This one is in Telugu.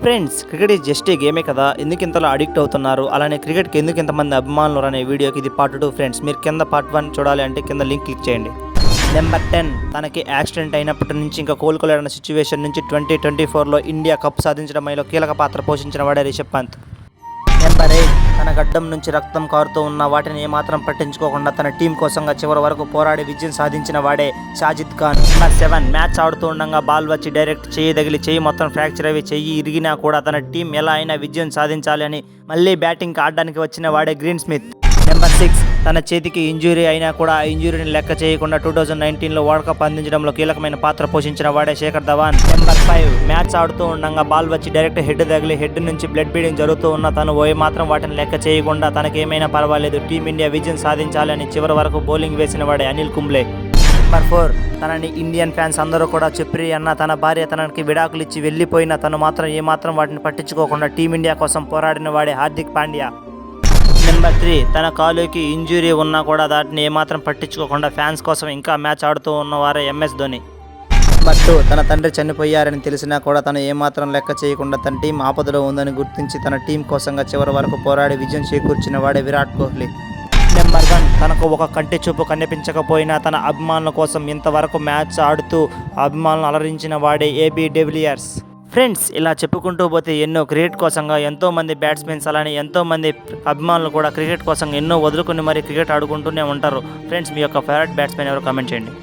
Friends, cricket is just a గేమే కదా, ఎందుకు ఇంతలో అడిక్ట్ అవుతున్నారు, అలానే క్రికెట్కి ఎందుకు ఇంతమంది అభిమానులు అనే వీడియోకి ఇది పార్ట్ 2 ఫ్రెండ్స్. మీరు కింద పార్ట్ 1 చూడాలి అంటే కింద లింక్ క్లిక్ చేయండి. నెంబర్ 10, తనకి యాక్సిడెంట్ అయినప్పటి నుంచి ఇంకా కోలుకోలేడన్న సిచ్యువేషన్ నుంచి 2024లో ఇండియా కప్ సాధించడంలో కీలక పాత్ర పోషించిన వాడే రిషబ్ పంత్. నెంబర్ 8, తన గడ్డం నుంచి రక్తం కారుతూ ఉన్న వాటిని ఏమాత్రం పట్టించుకోకుండా తన టీం కోసంగా చివరి వరకు పోరాడి విజయం సాధించిన వాడే షాజిద్ ఖాన్. నెంబర్ 7, మ్యాచ్ ఆడుతూ ఉండగా బాల్ వచ్చి డైరెక్ట్ చెయ్యి తగిలి చెయ్యి మొత్తం ఫ్రాక్చర్ అయ్యి చెయ్యి ఇరిగినా కూడా తన టీం ఎలా అయినా విజయం సాధించాలి అని మళ్ళీ బ్యాటింగ్ ఆడడానికి వచ్చిన వాడే గ్రీన్ స్మిత్. నెంబర్ 6, తన చేతికి ఇంజురీ అయినా కూడా ఆ ఇంజురీని లెక్క చేయకుండా 2019లో వరల్డ్ కప్ అందించడంలో కీలకమైన పాత్ర పోషించిన వాడే శేఖర్ ధవాన్. నెంబర్ 5, మ్యాచ్ ఆడుతూ ఉండగా బాల్ వచ్చి డైరెక్ట్ హెడ్ తగిలి హెడ్ నుంచి బ్లడ్ బ్లీడింగ్ జరుగుతూ ఉన్న తను మాత్రం వాటిని లెక్క చేయకుండా తనకేమైనా పర్వాలేదు టీమిండియా విజయం సాధించాలని చివరి వరకు బౌలింగ్ వేసిన వాడే అనిల్ కుంబ్లే. నెంబర్ 4, తనని ఇండియన్ ఫ్యాన్స్ అందరూ కూడా చెప్పి అన్న తన భార్య తనకి విడాకులు ఇచ్చి వెళ్ళిపోయినా తను మాత్రం ఏమాత్రం వాటిని పట్టించుకోకుండా టీమిండియా కోసం పోరాడిన వాడే హార్దిక్ పాండ్యా. నెంబర్ 3, తన కాలుకి ఇంజురీ ఉన్నా కూడా దాటిని ఏమాత్రం పట్టించుకోకుండా ఫ్యాన్స్ కోసం ఇంకా మ్యాచ్ ఆడుతూ ఉన్నవారే ఎంఎస్ ధోని. నెంబర్ 2, తన తండ్రి చనిపోయారని తెలిసినా కూడా తను ఏమాత్రం లెక్క చేయకుండా తన టీం ఆపదలో ఉందని గుర్తించి తన టీం కోసంగా చివరి వరకు పోరాడి విజయం చేకూర్చిన వాడే విరాట్ కోహ్లీ. నెంబర్ 1, తనకు ఒక కంటి చూపు కనిపించకపోయినా తన అభిమానుల కోసం ఇంతవరకు మ్యాచ్ ఆడుతూ అభిమానులను అలరించిన వాడే ఏబీ డివిలియర్స్. ఫ్రెండ్స్, ఇలా చెప్పుకుంటూ పోతే ఎన్నో క్రికెట్ కోసంగా ఎంతోమంది బ్యాట్స్మెన్స్ అలానే ఎంతోమంది అభిమానులు కూడా క్రికెట్ కోసం ఎన్నో వదులుకొని మరి క్రికెట్ ఆడుకుంటూనే ఉంటారు. ఫ్రెండ్స్, మీ యొక్క ఫేవరెట్ బ్యాట్స్మెన్ ఎవరు కామెంట్ చేయండి.